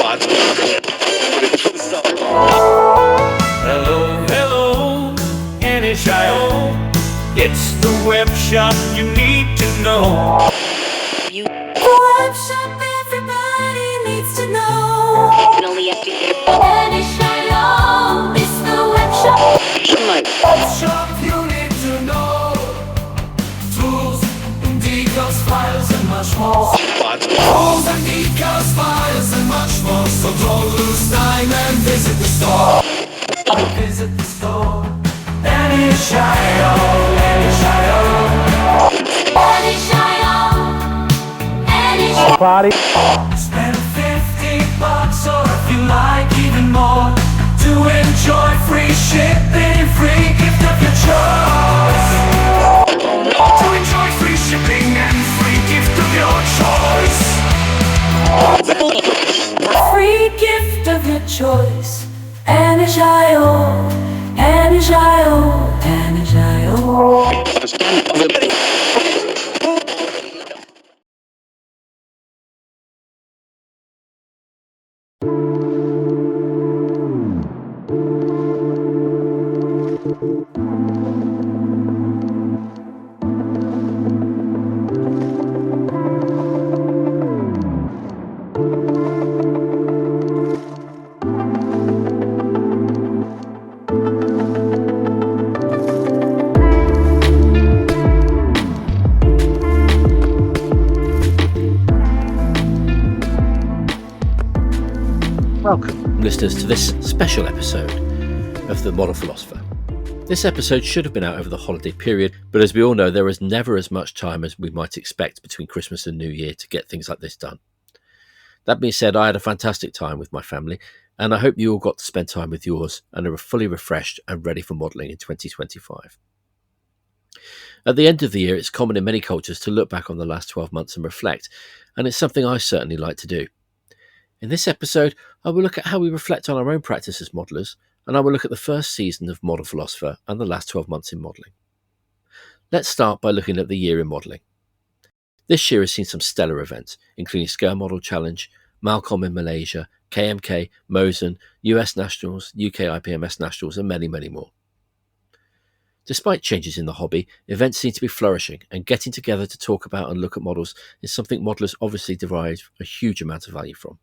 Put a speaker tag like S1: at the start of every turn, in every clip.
S1: Hello, hello, NHIO. It's the web shop you need to know.
S2: The web shop everybody needs to know. NHIO, it's the web shop.
S1: Web shop you need to know. Tools, decals, files, and much more. Tools and decals, files, and much more. So don't lose time and visit the store. Visit the store. NHIO, NHIO.
S2: NHIO.
S1: Spend $50 or if you like even more to enjoy free shipping, free gift of your choice. To enjoy free shipping and free gift of your choice.
S2: Free gift of your choice. NHIO, NHIO, NHIO.
S3: Welcome, listeners, to this special episode of The Model Philosopher. This episode should have been out over the holiday period, but as we all know, there is never as much time as we might expect between Christmas and New Year to get things like this done. That being said, I had a fantastic time with my family, and I hope you all got to spend time with yours and are fully refreshed and ready for modelling in 2025. At the end of the year, it's common in many cultures to look back on the last 12 months and reflect, and it's something I certainly like to do. In this episode, I will look at how we reflect on our own practice as modellers, and I will look at the first season of Model Philosopher and the last 12 months in modelling. Let's start by looking at the year in modelling. This year has seen some stellar events, including Scale Model Challenge, Malcolm in Malaysia, KMK, Mosen, US Nationals, UK IPMS Nationals, and many, many more. Despite changes in the hobby, events seem to be flourishing, and getting together to talk about and look at models is something modellers obviously derive a huge amount of value from.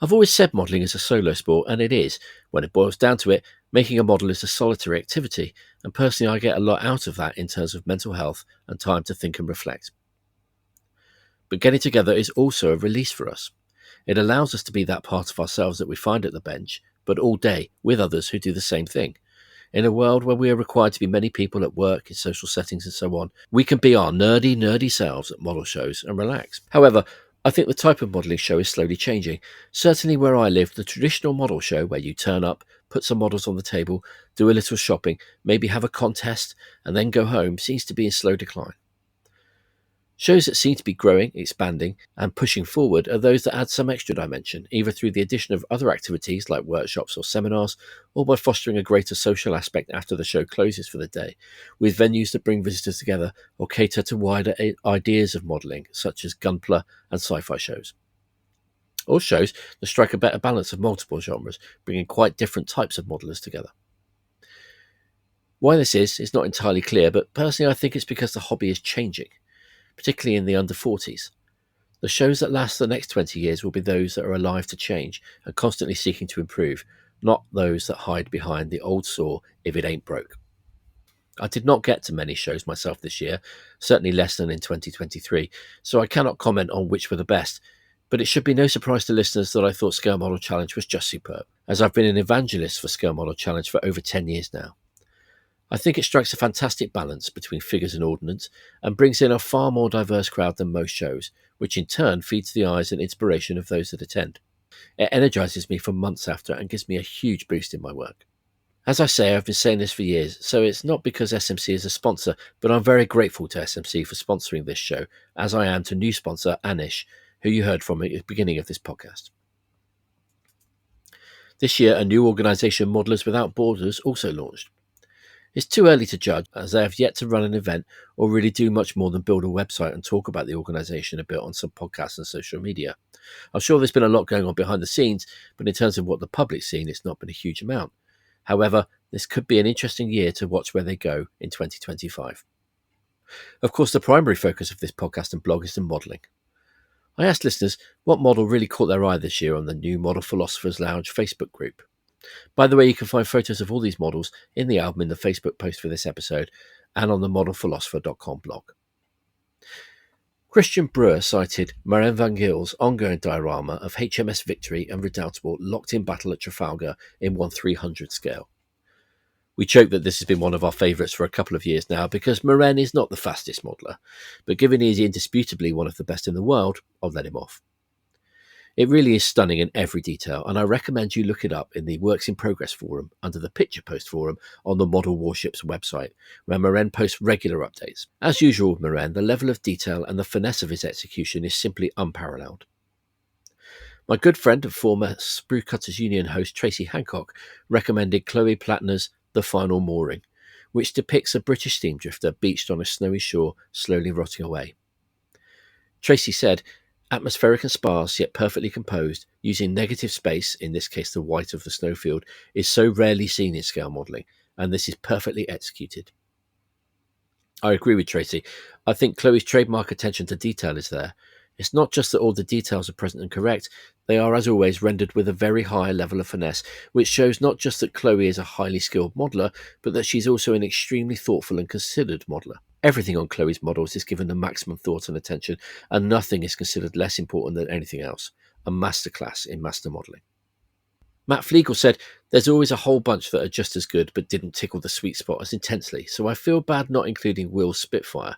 S3: I've always said modelling is a solo sport, and it is. When it boils down to it, making a model is a solitary activity, and personally I get a lot out of that in terms of mental health and time to think and reflect. But getting together is also a release for us. It allows us to be that part of ourselves that we find at the bench, but all day, with others who do the same thing. In a world where we are required to be many people at work, in social settings and so on, we can be our nerdy selves at model shows and relax. However, I think the type of modelling show is slowly changing. Certainly where I live, the traditional model show where you turn up, put some models on the table, do a little shopping, maybe have a contest, and then go home seems to be in slow decline. Shows that seem to be growing, expanding, and pushing forward are those that add some extra dimension, either through the addition of other activities like workshops or seminars, or by fostering a greater social aspect after the show closes for the day, with venues that bring visitors together or cater to wider ideas of modelling, such as gunpla and sci-fi shows. Or shows that strike a better balance of multiple genres, bringing quite different types of modellers together. Why this is not entirely clear, but personally I think it's because the hobby is changing, particularly in the under 40s. The shows that last the next 20 years will be those that are alive to change and constantly seeking to improve, not those that hide behind the old saw if it ain't broke. I did not get to many shows myself this year, certainly less than in 2023, so I cannot comment on which were the best, but it should be no surprise to listeners that I thought Scale Model Challenge was just superb, as I've been an evangelist for Scale Model Challenge for over 10 years now. I think it strikes a fantastic balance between figures and ordnance and brings in a far more diverse crowd than most shows, which in turn feeds the eyes and inspiration of those that attend. It energises me for months after and gives me a huge boost in my work. As I say, I've been saying this for years, so it's not because SMC is a sponsor, but I'm very grateful to SMC for sponsoring this show, as I am to new sponsor Anish, who you heard from at the beginning of this podcast. This year, a new organisation, Modellers Without Borders, also launched. It's too early to judge, as they have yet to run an event or really do much more than build a website and talk about the organisation a bit on some podcasts and social media. I'm sure there's been a lot going on behind the scenes, but in terms of what the public's seen, it's not been a huge amount. However, this could be an interesting year to watch where they go in 2025. Of course, the primary focus of this podcast and blog is the modelling. I asked listeners what model really caught their eye this year on the new Model Philosophers Lounge Facebook group. By the way, you can find photos of all these models in the album in the Facebook post for this episode and on the modelphilosopher.com blog. Christian Brewer cited Maren van Gil's ongoing diorama of HMS Victory and Redoubtable locked in battle at Trafalgar in 1/300 scale. We joke that this has been one of our favourites for a couple of years now because Maren is not the fastest modeller, but given he is indisputably one of the best in the world, I'll let him off. It really is stunning in every detail, and I recommend you look it up in the Works in Progress forum under the Picture Post forum on the Model Warships website, where Maren posts regular updates. As usual with Maren, the level of detail and the finesse of his execution is simply unparalleled. My good friend and former Sprue Cutters Union host Tracy Hancock recommended Chloe Platner's The Final Mooring, which depicts a British steam drifter beached on a snowy shore slowly rotting away. Tracy said, atmospheric and sparse, yet perfectly composed, using negative space, in this case the white of the snowfield, is so rarely seen in scale modelling, and this is perfectly executed. I agree with Tracy. I think Chloe's trademark attention to detail is there. It's not just that all the details are present and correct, they are, as always, rendered with a very high level of finesse, which shows not just that Chloe is a highly skilled modeller, but that she's also an extremely thoughtful and considered modeller. Everything on Chloe's models is given the maximum thought and attention, and nothing is considered less important than anything else. A masterclass in master modelling. Matt Flegel said, there's always a whole bunch that are just as good but didn't tickle the sweet spot as intensely, so I feel bad not including Will's Spitfire.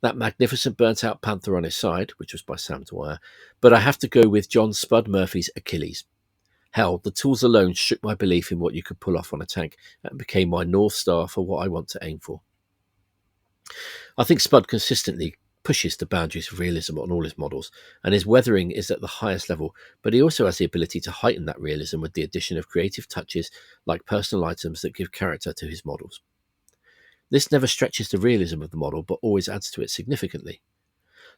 S3: That magnificent burnt-out Panther on his side, which was by Sam Dwyer, but I have to go with John Spud Murphy's Achilles. Hell, the tools alone shook my belief in what you could pull off on a tank and became my North Star for what I want to aim for. I think Spud consistently pushes the boundaries of realism on all his models, and his weathering is at the highest level, but he also has the ability to heighten that realism with the addition of creative touches like personal items that give character to his models. This never stretches the realism of the model, but always adds to it significantly.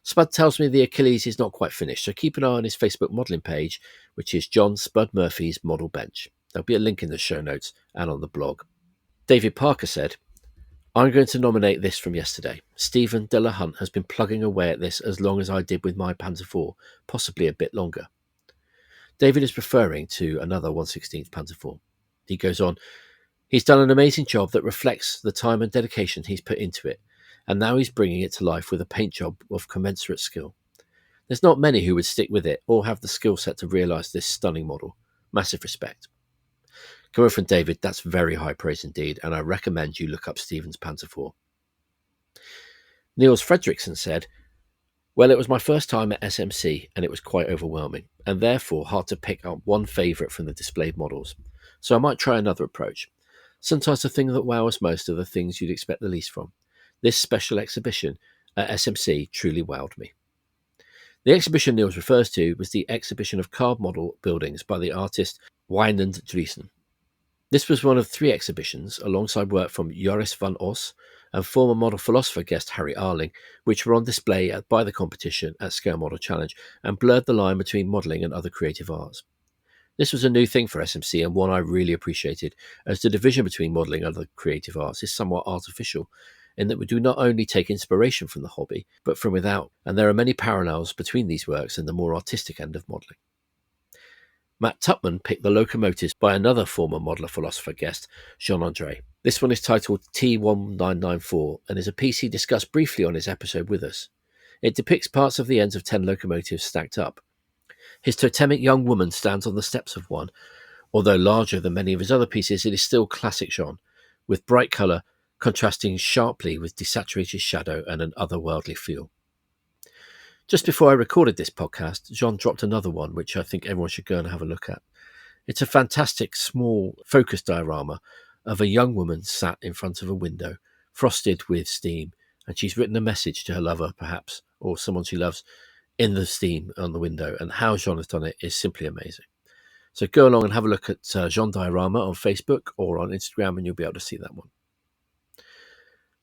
S3: Spud tells me the Achilles is not quite finished, so keep an eye on his Facebook modelling page, which is John Spud Murphy's Model Bench. There'll be a link in the show notes and on the blog. David Parker said, I'm going to nominate this from yesterday. Stephen de la Hunt has been plugging away at this as long as I did with my Panzer IV, possibly a bit longer. David is referring to another 1/16th Panzer IV. He goes on, he's done an amazing job that reflects the time and dedication he's put into it, and now he's bringing it to life with a paint job of commensurate skill. There's not many who would stick with it or have the skill set to realise this stunning model. Massive respect. Coming from David, that's very high praise indeed, and I recommend you look up Stephen's Panzer IV. Niels Fredrickson said, well, it was my first time at SMC, and it was quite overwhelming, and therefore hard to pick up one favourite from the displayed models. So I might try another approach. Sometimes the thing that wow us most are the things you'd expect the least from. This special exhibition at SMC truly wowed me. The exhibition Niels refers to was the exhibition of card model buildings by the artist Wijnand Driesen. This was one of 3 exhibitions, alongside work from Joris van Os and former Model Philosopher guest Harry Arling, which were on display by the competition at Scale Model Challenge and blurred the line between modelling and other creative arts. This was a new thing for SMC and one I really appreciated, as the division between modelling and other creative arts is somewhat artificial, in that we do not only take inspiration from the hobby, but from without, and there are many parallels between these works and the more artistic end of modelling. Matt Tupman picked the locomotives by another former modeller philosopher guest, Jean-André. This one is titled T1994 and is a piece he discussed briefly on his episode with us. It depicts parts of the ends of 10 locomotives stacked up. His totemic young woman stands on the steps of one. Although larger than many of his other pieces, it is still classic Jean, with bright colour contrasting sharply with desaturated shadow and an otherworldly feel. Just before I recorded this podcast, Jean dropped another one, which I think everyone should go and have a look at. It's a fantastic, small, focused diorama of a young woman sat in front of a window, frosted with steam, and she's written a message to her lover, perhaps, or someone she loves, in the steam on the window, and how Jean has done it is simply amazing. So go along and have a look at Jean Diorama on Facebook or on Instagram, and you'll be able to see that one.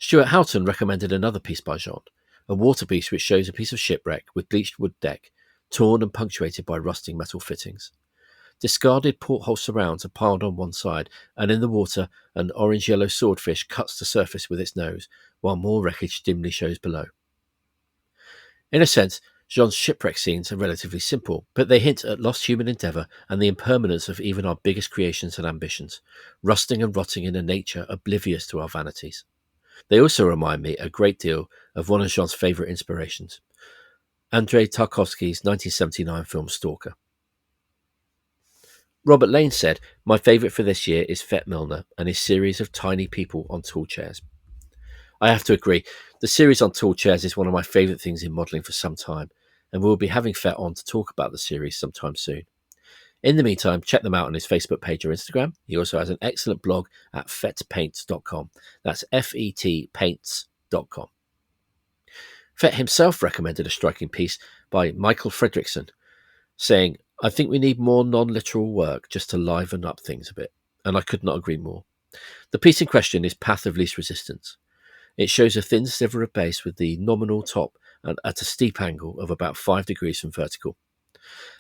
S3: Stuart Houghton recommended another piece by Jean, a water piece which shows a piece of shipwreck with bleached wood deck, torn and punctuated by rusting metal fittings. Discarded porthole surrounds are piled on one side, and in the water an orange-yellow swordfish cuts the surface with its nose, while more wreckage dimly shows below. In a sense, Jean's shipwreck scenes are relatively simple, but they hint at lost human endeavour and the impermanence of even our biggest creations and ambitions, rusting and rotting in a nature oblivious to our vanities. They also remind me a great deal of one of Jean's favourite inspirations, Andrei Tarkovsky's 1979 film Stalker. Robert Lane said, "My favourite for this year is Fett Milner and his series of tiny people on tall chairs." I have to agree, the series on tall chairs is one of my favourite things in modelling for some time, and we'll be having Fett on to talk about the series sometime soon. In the meantime, check them out on his Facebook page or Instagram. He also has an excellent blog at fetpaints.com. That's F-E-T paints.com. Fett himself recommended a striking piece by Michael Fredrickson, saying, "I think we need more non-literal work just to liven up things a bit," and I could not agree more. The piece in question is Path of Least Resistance. It shows a thin sliver of base with the nominal top and at a steep angle of about 5 degrees from vertical.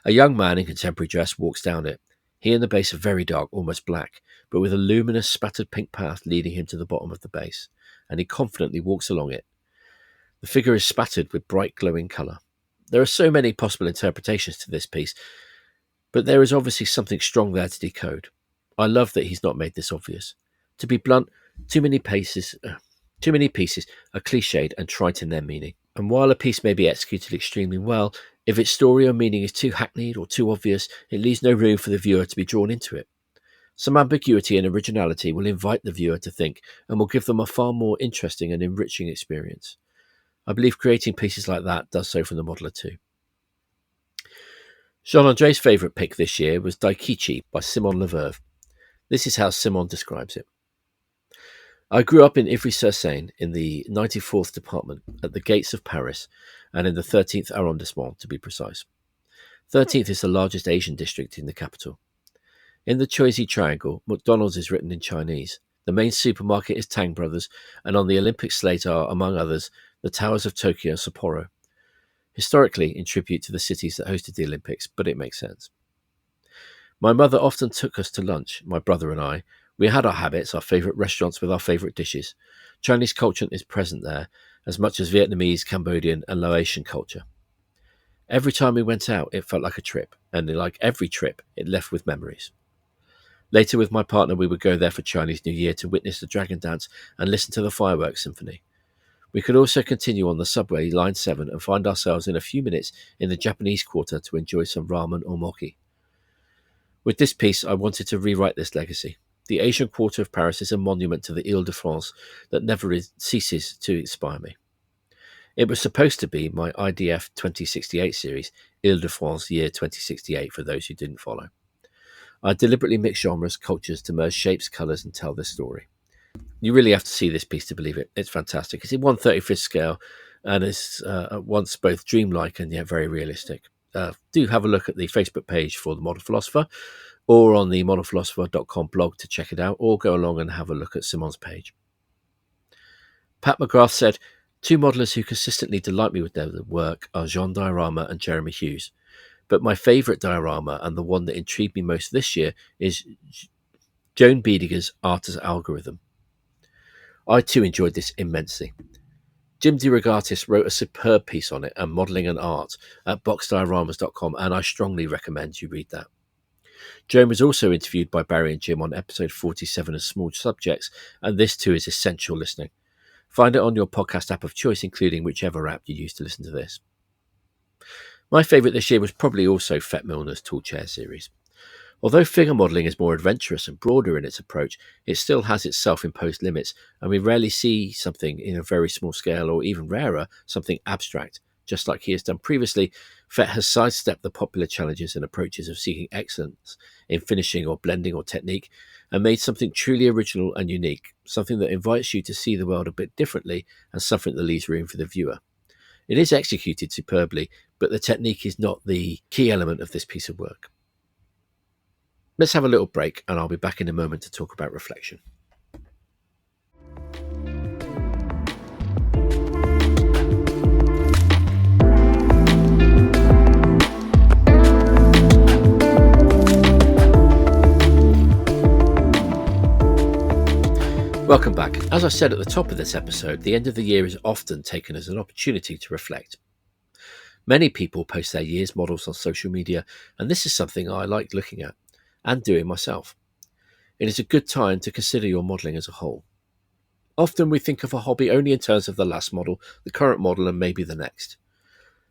S3: A young man in contemporary dress walks down it. He and the base are very dark, almost black, but with a luminous spattered pink path leading him to the bottom of the base, and he confidently walks along it. The figure is spattered with bright glowing colour. There are so many possible interpretations to this piece, but there is obviously something strong there to decode. I love that he's not made this obvious. To be blunt, too many pieces are cliched and trite in their meaning. And while a piece may be executed extremely well, if its story or meaning is too hackneyed or too obvious, it leaves no room for the viewer to be drawn into it. Some ambiguity and originality will invite the viewer to think and will give them a far more interesting and enriching experience. I believe creating pieces like that does so from the modeler too. Jean-André's favourite pick this year was Daikichi by Simon Leverve. This is how Simon describes it. "I grew up in Ivry-sur-Seine in the 94th department, at the gates of Paris, and in the 13th arrondissement to be precise. 13th is the largest Asian district in the capital. In the Choisy Triangle, McDonald's is written in Chinese. The main supermarket is Tang Brothers, and on the Olympic slate are, among others, the towers of Tokyo and Sapporo. Historically, in tribute to the cities that hosted the Olympics, but it makes sense. My mother often took us to lunch, my brother and I. We had our habits, our favourite restaurants with our favourite dishes. Chinese culture is present there, as much as Vietnamese, Cambodian and Laotian culture. Every time we went out, it felt like a trip, and like every trip, it left with memories. Later with my partner, we would go there for Chinese New Year to witness the Dragon Dance and listen to the Fireworks Symphony. We could also continue on the subway, Line 7, and find ourselves in a few minutes in the Japanese Quarter to enjoy some ramen or mochi. With this piece, I wanted to rewrite this legacy. The Asian Quarter of Paris is a monument to the Ile-de-France that never ceases to inspire me. It was supposed to be my IDF 2068 series, Ile-de-France Year 2068, for those who didn't follow. I deliberately mix genres, cultures to merge shapes, colours and tell this story. You really have to see this piece to believe it. It's fantastic. It's in 1/35th scale and is at once both dreamlike and yet very realistic. Do have a look at the Facebook page for The Model Philosopher or on the modelphilosopher.com blog to check it out, or go along and have a look at Simon's page. Pat McGrath said, "Two modelers who consistently delight me with their work are Jean Diorama and Jeremy Hughes. But my favourite diorama, and the one that intrigued me most this year, is Joan Biediger's Art as Algorithm. I too enjoyed this immensely. Jim DeRogatis wrote a superb piece on it and modelling and art at boxdioramas.com, and I strongly recommend you read that. Joan was also interviewed by Barry and Jim on episode 47 of Small Subjects, and this too is essential listening. Find it on your podcast app of choice, including whichever app you use to listen to this. My favourite this year was probably also Fett Milner's Tall Chair series. Although figure modelling is more adventurous and broader in its approach, it still has its self-imposed limits, and we rarely see something in a very small scale, or even rarer, something abstract. Just like he has done previously, Fett has sidestepped the popular challenges and approaches of seeking excellence in finishing or blending or technique, and made something truly original and unique, something that invites you to see the world a bit differently, and something that leaves room for the viewer. It is executed superbly, but the technique is not the key element of this piece of work. Let's have a little break, and I'll be back in a moment to talk about reflection. Welcome back. As I said at the top of this episode, the end of the year is often taken as an opportunity to reflect. Many people post their year's models on social media, and this is something I like looking at and doing myself. It is a good time to consider your modelling as a whole. Often we think of a hobby only in terms of the last model, the current model, and maybe the next.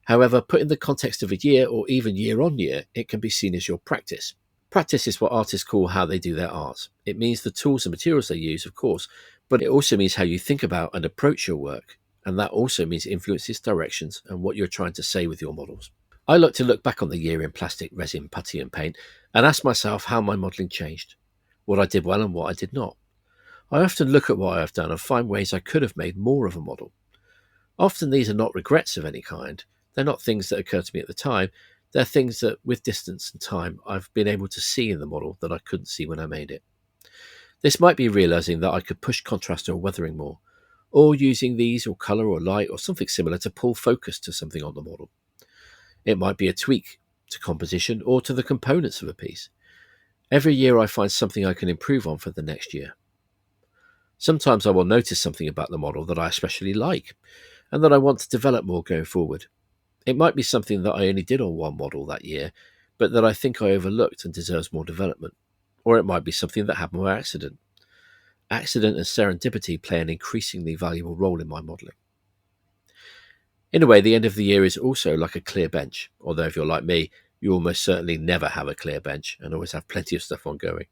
S3: However, put in the context of a year or even year on year, it can be seen as your practice. Practice is what artists call how they do their art. It means the tools and materials they use, of course, but it also means how you think about and approach your work, and that also means it influences directions and what you're trying to say with your models. I like to look back on the year in plastic, resin, putty and paint and ask myself how my modelling changed, what I did well and what I did not. I often look at what I have done and find ways I could have made more of a model. Often these are not regrets of any kind. They're not things that occur to me at the time. They're things that, with distance and time, I've been able to see in the model that I couldn't see when I made it. This might be realising that I could push contrast or weathering more, or using these or colour or light or something similar to pull focus to something on the model. It might be a tweak to composition or to the components of a piece. Every year I find something I can improve on for the next year. Sometimes I will notice something about the model that I especially like and that I want to develop more going forward. It might be something that I only did on one model that year, but that I think I overlooked and deserves more development. Or it might be something that happened by accident. Accident and serendipity play an increasingly valuable role in my modelling. In a way, the end of the year is also like a clear bench, although if you're like me, you almost certainly never have a clear bench and always have plenty of stuff ongoing.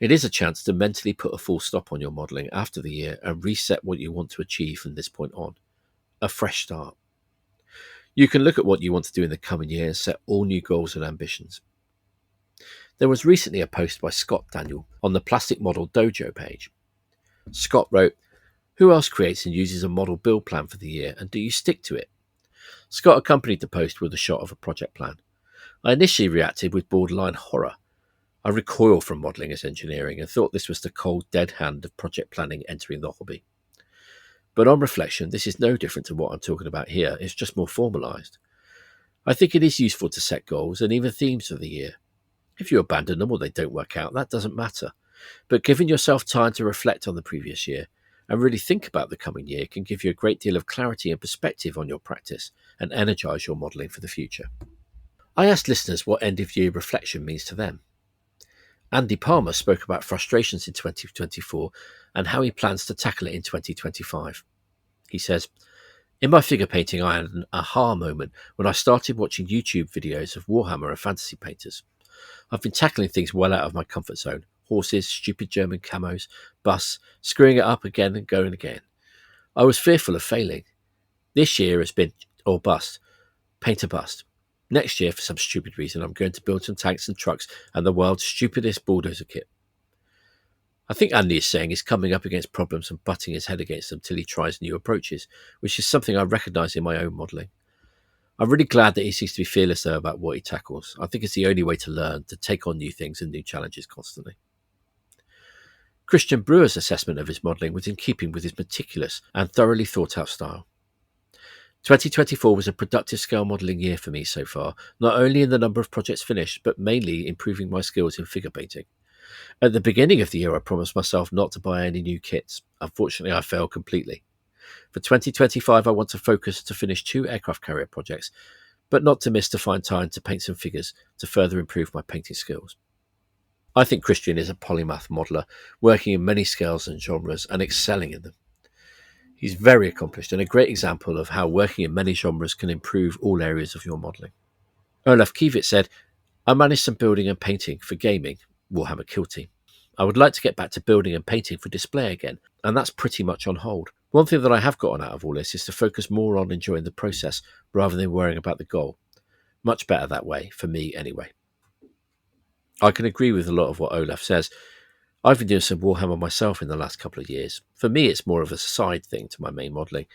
S3: It is a chance to mentally put a full stop on your modelling after the year and reset what you want to achieve from this point on. A fresh start. You can look at what you want to do in the coming year and set all new goals and ambitions. There was recently a post by Scott Daniel on the Plastic Model Dojo page. Scott wrote, "Who else creates and uses a model build plan for the year, and do you stick to it?" Scott accompanied the post with a shot of a project plan. I initially reacted with borderline horror. I recoil from modelling as engineering and thought this was the cold, dead hand of project planning entering the hobby. But on reflection, this is no different to what I'm talking about here. It's just more formalised. I think it is useful to set goals and even themes for the year. If you abandon them or they don't work out, that doesn't matter. But giving yourself time to reflect on the previous year and really think about the coming year can give you a great deal of clarity and perspective on your practice and energise your modelling for the future. I asked listeners what end-of-year reflection means to them. Andy Palmer spoke about frustrations in 2024 and how he plans to tackle it in 2025. He says, "In my figure painting, I had an aha moment when I started watching YouTube videos of Warhammer and fantasy painters. I've been tackling things well out of my comfort zone. Horses, stupid German camos, busts, screwing it up again and going again. I was fearful of failing. This year has been or bust, paint or bust. Next year, for some stupid reason, I'm going to build some tanks and trucks and the world's stupidest bulldozer kit." I think Andy is saying he's coming up against problems and butting his head against them till he tries new approaches, which is something I recognise in my own modelling. I'm really glad that he seems to be fearless though about what he tackles. I think it's the only way to learn, to take on new things and new challenges constantly. Christian Brewer's assessment of his modelling was in keeping with his meticulous and thoroughly thought out style. 2024 was a productive scale modelling year for me so far, not only in the number of projects finished, but mainly improving my skills in figure painting. At the beginning of the year, I promised myself not to buy any new kits. Unfortunately, I failed completely. For 2025, I want to focus to finish 2 aircraft carrier projects, but not to miss to find time to paint some figures to further improve my painting skills. I think Christian is a polymath modeller, working in many scales and genres and excelling in them. He's very accomplished and a great example of how working in many genres can improve all areas of your modelling. Olaf Kivitz said, "I manage some building and painting for gaming, Warhammer Kill Team. I would like to get back to building and painting for display again, and that's pretty much on hold. One thing that I have gotten out of all this is to focus more on enjoying the process rather than worrying about the goal. Much better that way, for me anyway." I can agree with a lot of what Olaf says. I've been doing some Warhammer myself in the last couple of years. For me, it's more of a side thing to my main modelling.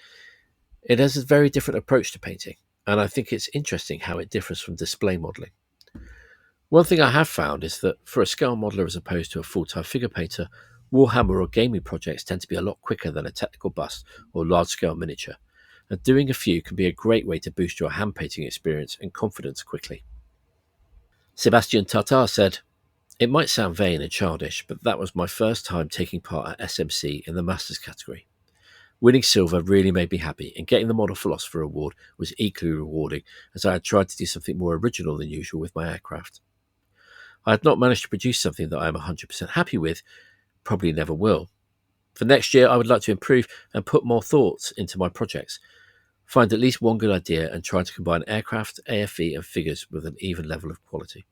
S3: It has a very different approach to painting, and I think it's interesting how it differs from display modelling. One thing I have found is that for a scale modeller as opposed to a full-time figure painter, Warhammer or gaming projects tend to be a lot quicker than a technical bust or large-scale miniature, and doing a few can be a great way to boost your hand painting experience and confidence quickly. Sebastian Tartar said, It might sound vain and childish, but that was my first time taking part at SMC in the Masters category. Winning silver really made me happy, and getting the Model Philosopher Award was equally rewarding, as I had tried to do something more original than usual with my aircraft. I had not managed to produce something that I am 100% happy with, probably never will. For next year, I would like to improve and put more thoughts into my projects, find at least one good idea, and try to combine aircraft, AFE and figures with an even level of quality.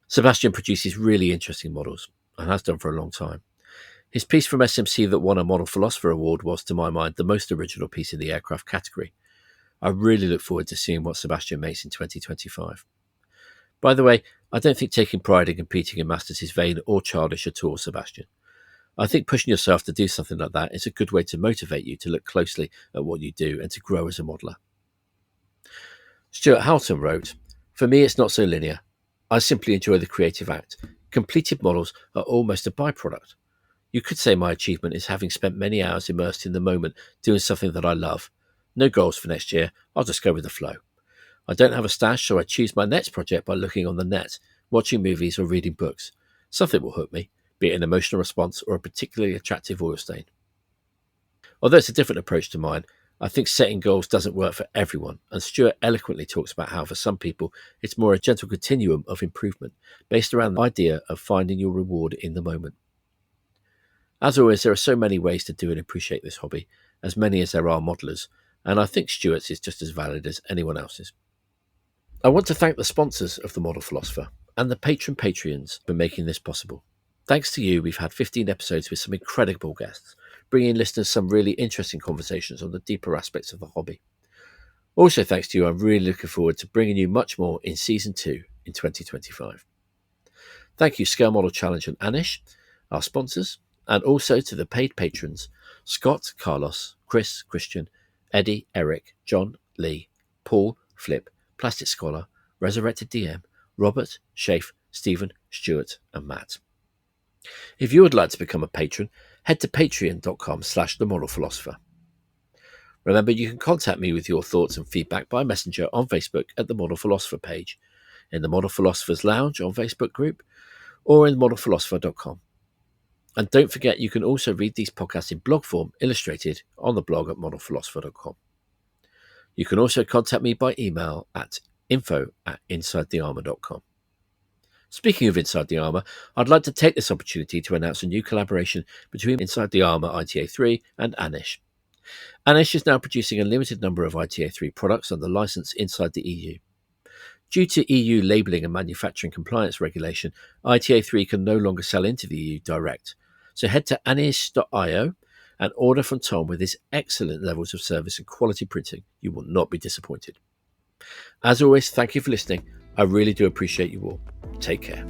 S3: Sebastian produces really interesting models, and has done for a long time. His piece from SMC that won a Model Philosopher Award was, to my mind, the most original piece in the aircraft category. I really look forward to seeing what Sebastian makes in 2025. By the way, I don't think taking pride in competing in Masters is vain or childish at all, Sebastian. I think pushing yourself to do something like that is a good way to motivate you to look closely at what you do and to grow as a modeller. Stuart Halton wrote, "For me, it's not so linear. I simply enjoy the creative act. Completed models are almost a byproduct. You could say my achievement is having spent many hours immersed in the moment doing something that I love. No goals for next year. I'll just go with the flow. I don't have a stash, so I choose my next project by looking on the net, watching movies or reading books. Something will hook me, be it an emotional response or a particularly attractive oil stain." Although it's a different approach to mine, I think setting goals doesn't work for everyone, and Stuart eloquently talks about how for some people it's more a gentle continuum of improvement based around the idea of finding your reward in the moment. As always, there are so many ways to do and appreciate this hobby, as many as there are modelers, and I think Stuart's is just as valid as anyone else's. I want to thank the sponsors of the Model Philosopher and the Patreons for making this possible. Thanks to you, we've had 15 episodes with some incredible guests, bringing listeners some really interesting conversations on the deeper aspects of the hobby. Also, thanks to you, I'm really looking forward to bringing you much more in Season 2 in 2025. Thank you, Scale Model Challenge and Anish, our sponsors, and also to the paid patrons, Scott, Carlos, Chris, Christian, Eddie, Eric, John, Lee, Paul, Flip, Plastic Scholar, Resurrected DM, Robert, Schaef, Stephen, Stuart, and Matt. If you would like to become a patron, head to patreon.com/themodelphilosopher. Remember, you can contact me with your thoughts and feedback by messenger on Facebook at the Model Philosopher page, in the Model Philosophers Lounge on Facebook group, or in modelphilosopher.com. And don't forget, you can also read these podcasts in blog form, illustrated, on the blog at modelphilosopher.com. You can also contact me by email at info@insidethearmour.com. Speaking of Inside the Armour, I'd like to take this opportunity to announce a new collaboration between Inside the Armour ITA3 and Anish. Anish is now producing a limited number of ITA3 products under license inside the EU. Due to EU labelling and manufacturing compliance regulation, ITA3 can no longer sell into the EU direct. So head to anish.io and order from Tom with his excellent levels of service and quality printing. You will not be disappointed. As always, thank you for listening. I really do appreciate you all. Take care.